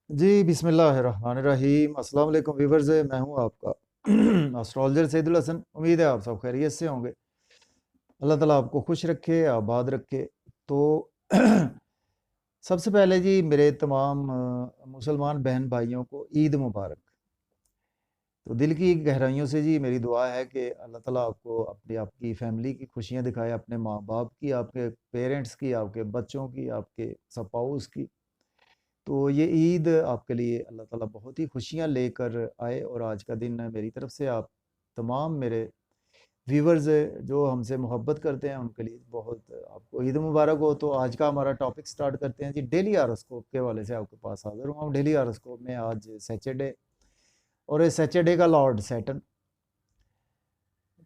जी, बिस्मिल्लाहिर्रहमानिर्रहीम। अस्सलाम वालेकुम व्यूअर्स, मैं हूँ आपका एस्ट्रोलॉजर सैदुल हसन। उम्मीद है आप सब खैरियत से होंगे। अल्लाह ताला आपको खुश रखे, आबाद रखे। तो सबसे पहले जी मेरे तमाम मुसलमान बहन भाइयों को ईद मुबारक। तो दिल की गहराइयों से जी मेरी दुआ है कि अल्लाह ताला आपको अपनी आपकी फैमिली की खुशियाँ दिखाए, अपने माँ बाप की, आपके पेरेंट्स की, आपके बच्चों की, आपके स्पाउस की। तो ये ईद आपके लिए अल्लाह ताला बहुत ही खुशियाँ लेकर आए, और आज का दिन मेरी तरफ से आप तमाम मेरे व्यूवर्स जो हमसे मोहब्बत करते हैं उनके लिए बहुत आपको ईद मुबारक हो। तो आज का हमारा टॉपिक स्टार्ट करते हैं जी। डेली हॉरोस्कोप के हवाले से आपके पास हाजिर हुआ। डेली हॉरोस्कोप में आज सैटरडे, और इस सैटरडे का लॉर्ड सैटर्न।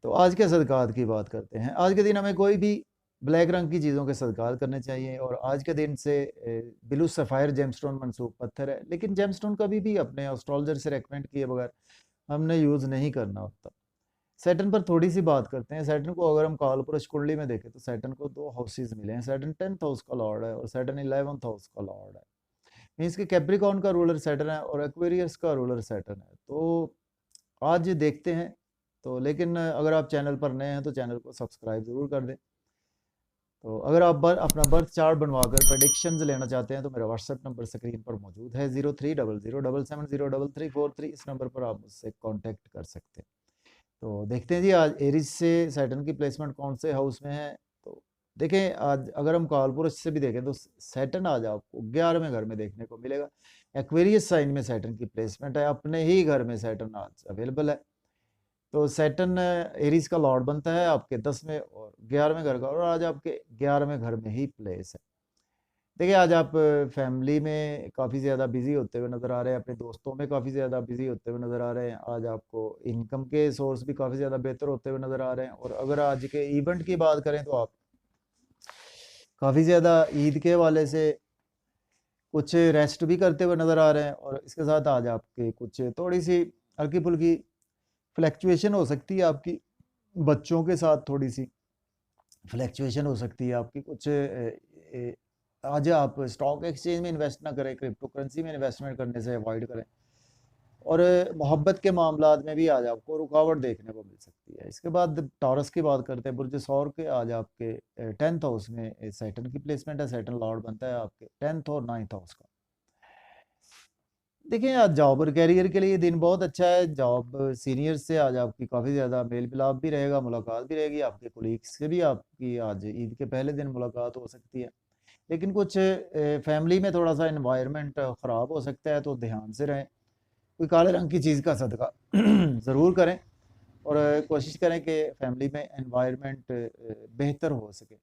तो आज के सदक़ात की बात करते हैं। आज के दिन हमें कोई भी ब्लैक रंग की चीज़ों के सदक़ात करने चाहिए, और आज के दिन से ब्लू सफ़ायर जेमस्टोन मनसूब पत्थर है, लेकिन जेमस्टोन कभी भी अपने एस्ट्रोलॉजर से रेकमेंड किए बगैर हमने यूज़ नहीं करना होता। सैटर्न पर थोड़ी सी बात करते हैं। सैटर्न को अगर हम कालपुरुष कुंडली में देखें तो सैटर्न को दो हाउसेज मिले हैं। सैटर्न 10th हाउस का लॉर्ड है और सैटर्न 11th हाउस का लॉर्ड है। मीन्स कि कैप्रिकॉर्न का रूलर सैटर्न है और एक्वेरियस का रूलर सैटर्न है। तो आज देखते हैं। तो लेकिन अगर आप चैनल पर नए हैं तो चैनल को सब्सक्राइब ज़रूर कर दें। तो अगर आप अपना बर्थ चार्ट बनवाकर प्रडिक्शंस लेना चाहते हैं तो मेरा व्हाट्सएप नंबर स्क्रीन पर मौजूद है, 030077070343। इस नंबर पर आप मुझसे कांटेक्ट कर सकते हैं। तो देखते हैं जी आज एरिस से सैटर्न की प्लेसमेंट कौन से हाउस में है। तो देखें, आज अगर हम कालपुरुष से भी देखें तो सैटर्न आज आपको 11वें घर में देखने को मिलेगा। एक्वेरियस साइन में सैटर्न की प्लेसमेंट है, अपने ही घर में सैटर्न आज अवेलेबल है। तो सैटर्न एरीज का लॉर्ड बनता है आपके 10वें और 11वें घर का, और आज आपके 11वें घर में ही प्लेस है। देखिए, आज आप फैमिली में काफ़ी ज़्यादा बिजी होते हुए नज़र आ रहे हैं, अपने दोस्तों में काफ़ी ज़्यादा बिजी होते हुए नज़र आ रहे हैं। आज आपको इनकम के सोर्स भी काफ़ी ज़्यादा बेहतर होते हुए नज़र आ रहे हैं। और अगर आज के इवेंट की बात करें तो आप काफ़ी ज़्यादा ईद के हवाले से कुछ रेस्ट भी करते हुए नज़र आ रहे हैं, और इसके साथ आज आपके कुछ थोड़ी सी हल्की फुल्की फ्लैक्चुएशन हो सकती है आपकी। बच्चों के साथ थोड़ी सी फ्लैक्चुएशन हो सकती है आपकी कुछ। आज आप स्टॉक एक्सचेंज में इन्वेस्ट ना करें, क्रिप्टो करेंसी में इन्वेस्टमेंट करने से अवॉइड करें। और मोहब्बत के मामलात में भी आज आपको रुकावट देखने को मिल सकती है। इसके बाद टॉरस की बात करते हैं। बुर्ज सौर के आज आपके 10th हाउस में सैटर्न की प्लेसमेंट है। सैटर्न लॉर्ड बनता है आपके 10th और 9th हाउस का। देखिए, आज जॉब और कैरियर के लिए दिन बहुत अच्छा है। जॉब सीनियर से आज आपकी काफ़ी ज़्यादा मेल मिलाप भी रहेगा, मुलाकात भी रहेगी। आपके कोलीग्स से भी आपकी आज ईद के पहले दिन मुलाकात हो सकती है। लेकिन कुछ फैमिली में थोड़ा सा इन्वायरमेंट ख़राब हो सकता है, तो ध्यान से रहें। कोई काले रंग की चीज़ का सदका ज़रूर करें, और कोशिश करें कि फैमिली में एनवायरनमेंट बेहतर हो सके।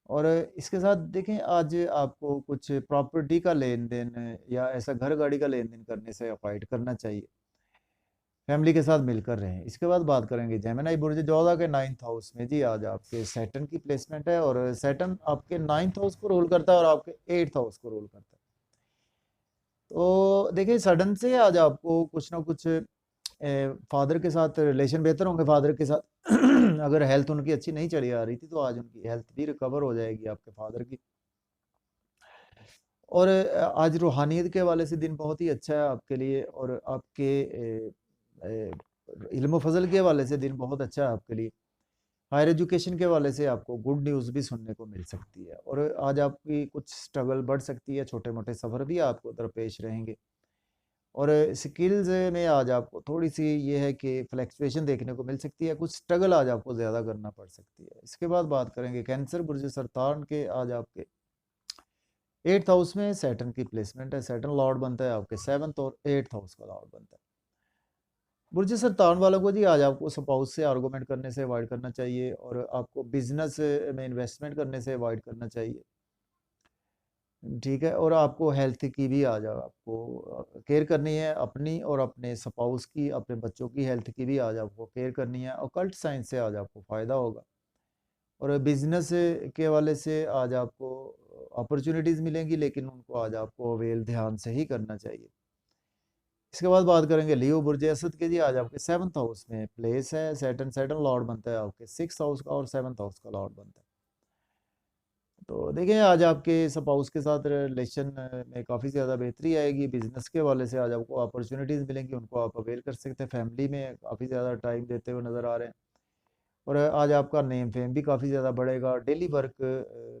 और इसके साथ देखें, आज आपको कुछ प्रॉपर्टी का लेन देन या ऐसा घर गाड़ी का लेन देन करने से अवॉइड करना चाहिए। फैमिली के साथ मिलकर रहें। इसके बाद बात करेंगे जेमिनी बुर्ज जोधा के 9th हाउस में जी। आज आपके सैटर्न की प्लेसमेंट है, और सैटर्न आपके 9th हाउस को रूल करता है और आपके 8th हाउस को रूल करता है। तो देखिए, सडन से आज आपको कुछ ना कुछ फादर के साथ रिलेशन बेहतर होंगे। फादर के साथ अगर हेल्थ उनकी अच्छी नहीं चली आ रही थी तो आज उनकी हेल्थ भी रिकवर हो जाएगी आपके फादर की। और आज रूहानियत के हवाले से दिन बहुत ही अच्छा है आपके लिए, और आपके इल्म फजल के हवाले से दिन बहुत अच्छा है आपके लिए। हायर एजुकेशन के हवाले से आपको गुड न्यूज़ भी सुनने को मिल सकती है, और आज आपकी कुछ स्ट्रगल बढ़ सकती है। छोटे मोटे सफ़र भी आपको दरपेश रहेंगे। और स्किल्स में आज आपको थोड़ी सी ये है कि फ्लैक्चुएशन देखने को मिल सकती है। कुछ स्ट्रगल आज आपको ज़्यादा करना पड़ सकती है। इसके बाद बात करेंगे कैंसर बुर्ज सरतान के। आज आपके 8th हाउस में सैटर्न की प्लेसमेंट है। सैटर्न लॉर्ड बनता है आपके 7th और 8th हाउस का लॉर्ड बनता है। बुर्ज सरतान वालों को जी आज आपको स्पाउस से आर्गूमेंट करने से अवॉइड करना चाहिए, और आपको बिजनेस में इन्वेस्टमेंट करने से अवॉइड करना चाहिए। ठीक है, और आपको हेल्थ की भी आज आपको केयर करनी है, अपनी और अपने स्पाउस की, अपने बच्चों की हेल्थ की भी आज आपको केयर करनी है। ऑकल्ट साइंस से आज आपको फ़ायदा होगा, और बिजनेस के हवाले से आज आपको अपॉर्चुनिटीज़ मिलेंगी, लेकिन उनको आज आपको अवेल ध्यान से ही करना चाहिए। इसके बाद बात करेंगे लियो बुर्ज असद के जी। आज आपके 7th हाउस में प्लेस है। सैटर्न लॉर्ड बनता है आपके 6th हाउस का, और 7th हाउस का लॉर्ड बनता है। तो देखिए आज आपके स्पाउस के साथ रिलेशन में काफ़ी ज़्यादा बेहतरी आएगी, बिज़नेस के हवाले से आज आपको अपॉर्चुनिटीज़ मिलेंगी, उनको आप अवेल कर सकते हैं, फैमिली में काफ़ी ज़्यादा टाइम देते हुए नज़र आ रहे हैं और आज आपका नेम फेम भी काफ़ी ज़्यादा बढ़ेगा। डेली वर्क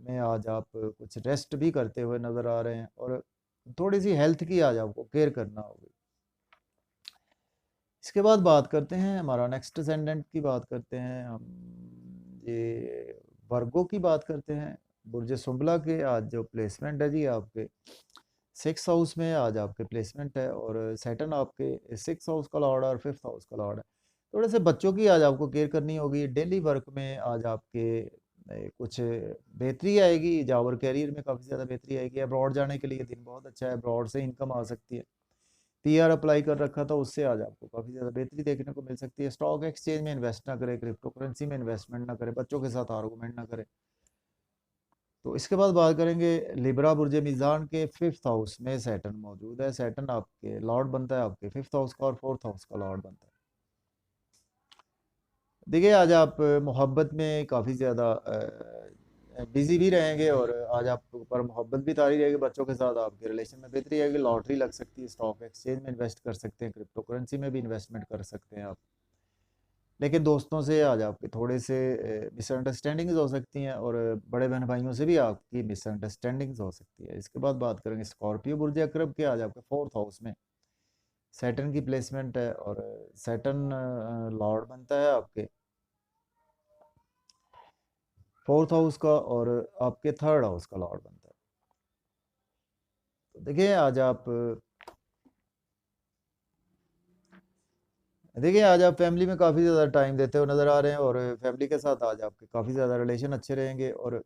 में आज आप कुछ रेस्ट भी करते हुए नज़र आ रहे हैं और थोड़ी सी हेल्थ की आज आपको केयर करना होगी। इसके बाद बात करते हैं हमारा नेक्स्ट असेंडेंट की बात करते हैं हम, ये वर्गो की बात करते हैं। बुर्ज सुंबला के आज जो प्लेसमेंट है जी आपके 6 हाउस में आज आपके प्लेसमेंट है और सैटर्न आपके 6 हाउस का लॉर्ड और 5th हाउस का लॉर्ड है। थोड़े से बच्चों की आज आपको केयर करनी होगी। डेली वर्क में आज आपके कुछ बेहतरी आएगी, जॉब और कैरियर में काफ़ी ज़्यादा बेहतरी आएगी। अब्रॉड जाने के लिए दिन बहुत अच्छा है, अब्रॉड से इनकम आ सकती है। पीआर अप्लाई कर रखा था, उससे आज आपको काफ़ी ज़्यादा बेहतरी देखने को मिल सकती है। स्टॉक एक्सचेंज में इन्वेस्ट ना करें, क्रिप्टो करेंसी में इन्वेस्टमेंट ना करें, बच्चों के साथ आर्गूमेंट ना करें। तो इसके बाद बात करेंगे लिब्रा बुर्ज मीज़ान के 5th हाउस में सैटर्न मौजूद है। सैटर्न आपके लॉर्ड बनता है आपके 5th हाउस का और 4th हाउस का लॉर्ड बनता है। देखिए आज आप मोहब्बत में काफ़ी ज़्यादा बिजी भी रहेंगे और आज आपके ऊपर मोहब्बत भी तारी रहेगी। बच्चों के साथ आपके रिलेशन में बेहतरी आएगी। लॉटरी लग सकती है, स्टॉक एक्सचेंज में इन्वेस्ट कर सकते हैं, क्रिप्टो करेंसी में भी इन्वेस्टमेंट कर सकते हैं आप। लेकिन दोस्तों से आज आपके थोड़े से मिसअंडरस्टैंडिंग्स हो सकती हैं और बड़े बहन भाइयों से भी आपकी मिसअंडरस्टैंडिंग्स हो सकती है। इसके बाद बात करेंगे स्कॉर्पियो बुर्ज अक्रब के आज आपके 4th हाउस में सैटर्न की प्लेसमेंट है और सैटर्न लॉर्ड बनता है आपके 4th हाउस का और आपके 3rd हाउस का लॉर्ड बनता है। तो देखिए आज आप फैमिली में काफ़ी ज़्यादा टाइम देते हुए नज़र आ रहे हैं और फैमिली के साथ आज आपके काफ़ी ज़्यादा रिलेशन अच्छे रहेंगे और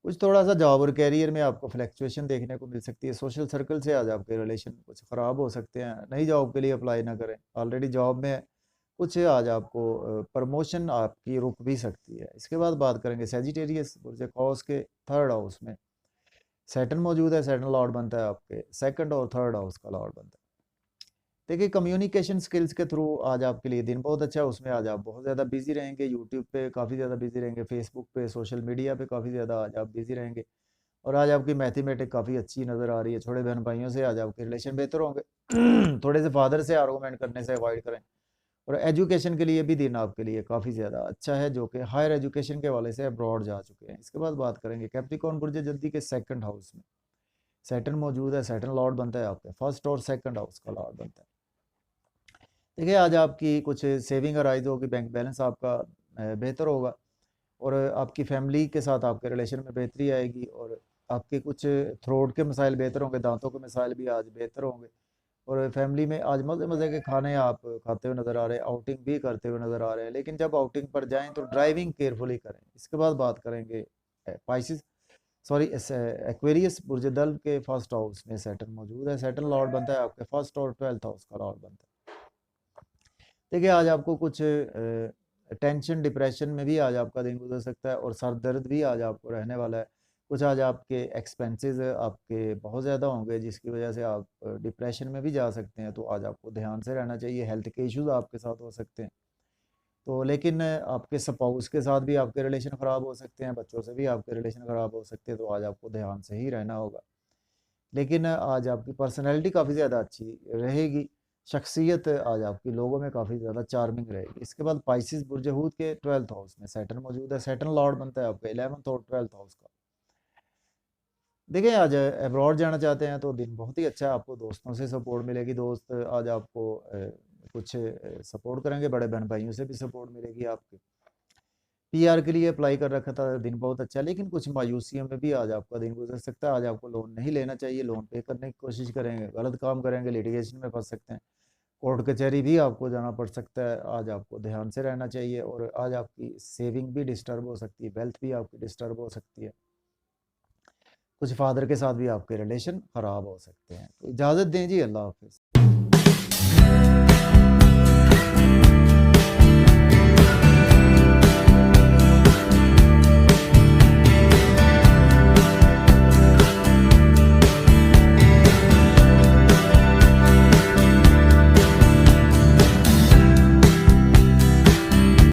कुछ थोड़ा सा जॉब और कैरियर में आपको फ्लैक्चुएशन देखने को मिल सकती है। सोशल सर्कल से आज आपके रिलेशन कुछ ख़राब हो सकते हैं। नई जॉब के लिए अप्लाई ना करें, ऑलरेडी जॉब में है, कुछ आज आपको प्रमोशन आपकी रुक भी सकती है। इसके बाद बात करेंगे सेजिटेरियस बुर्ज कॉस के 3rd हाउस में सैटर्न मौजूद है। सैटर्न लॉर्ड बनता है आपके 2nd और 3rd हाउस का लॉर्ड बनता है। देखिए कम्युनिकेशन स्किल्स के थ्रू आज आपके लिए दिन बहुत अच्छा है। उसमें आज आप बहुत ज़्यादा बिजी रहेंगे, यूट्यूब पे काफ़ी ज़्यादा बिजी रहेंगे, फेसबुक पे, सोशल मीडिया पे काफ़ी ज़्यादा आज आप बिजी रहेंगे और आज आपकी मैथमेटिक काफ़ी अच्छी नज़र आ रही है। छोटे बहन भाइयों से आज आपके रिलेशन बेहतर होंगे। थोड़े से फादर से आर्गूमेंट करने से अवॉइड करें और एजुकेशन के लिए भी दिन आपके लिए काफ़ी ज़्यादा अच्छा है, जो कि हायर एजुकेशन के हवाले से अब्रॉड जा चुके हैं। इसके बाद बात करेंगे कैप्रिकॉर्न बुर्ज जल्दी के 2nd हाउस में सैटर्न मौजूद है। सैटर्न लॉर्ड बनता है आपके 1st और 2nd हाउस का लॉर्ड बनता है। देखिए आज आपकी कुछ सेविंग अराइज होगी, बैंक बैलेंस आपका बेहतर होगा और आपकी फैमिली के साथ आपके रिलेशन में बेहतरी आएगी और आपके कुछ थ्रोट के मसाइल बेहतर होंगे, दांतों के मसाइल भी आज बेहतर होंगे और फैमिली में आज मज़े मज़े के खाने आप खाते हुए नज़र आ रहे हैं, आउटिंग भी करते हुए नज़र आ रहे हैं। लेकिन जब आउटिंग पर जाएं तो ड्राइविंग केयरफुली करें। इसके बाद बात करेंगे पाइसिस सॉरी एक्वेरियस बुर्ज दल के 1st हाउस में सैटर्न मौजूद है। सैटर्न लॉर्ड बनता है आपके 1st और 12th हाउस का लॉर्ड बनता है। देखिए आज आपको कुछ टेंशन डिप्रेशन में भी आज आपका दिन गुजर सकता है और सर दर्द भी आज आपको रहने वाला है। कुछ आज आपके एक्सपेंसेस आपके बहुत ज़्यादा होंगे जिसकी वजह से आप डिप्रेशन में भी जा सकते हैं। तो आज आपको ध्यान से रहना चाहिए, हेल्थ के इश्यूज आपके साथ हो सकते हैं। तो लेकिन आपके स्पाउस के साथ भी आपके रिलेशन ख़राब हो सकते हैं, बच्चों से भी आपके रिलेशन ख़राब हो सकते हैं। तो आज आपको ध्यान से ही रहना होगा। लेकिन आज आपकी पर्सनैलिटी काफ़ी ज़्यादा अच्छी रहेगी, शख्सियत आज आपकी लोगों में काफ़ी ज़्यादा चार्मिंग रहेगी। इसके बाद पाइसिस बुर्ज हूत के 12th हाउस में सैटर्न मौजूद है। सैटर्न लॉर्ड बनता है आपका 11th और 12th हाउस का। देखिए आज अब्रॉड जाना चाहते हैं तो दिन बहुत ही अच्छा है, आपको दोस्तों से सपोर्ट मिलेगी। दोस्त आज आपको कुछ सपोर्ट करेंगे, बड़े बहन भाइयों से भी सपोर्ट मिलेगी। आपके पीआर के लिए अप्लाई कर रखा था, दिन बहुत अच्छा है, लेकिन कुछ मायूसियों में भी आज आपका दिन गुजर सकता है। आज आपको लोन नहीं लेना चाहिए, लोन पे करने की कोशिश करेंगे, गलत काम करेंगे, लिटिगेशन में फंस सकते हैं, कोर्ट कचहरी भी आपको जाना पड़ सकता है। आज आपको ध्यान से रहना चाहिए और आज आपकी सेविंग भी डिस्टर्ब हो सकती है, वेल्थ भी आपकी डिस्टर्ब हो सकती है। कुछ फादर के साथ भी आपके रिलेशन ख़राब हो सकते हैं। तो इजाज़त दें जी, अल्लाह हाफिज़।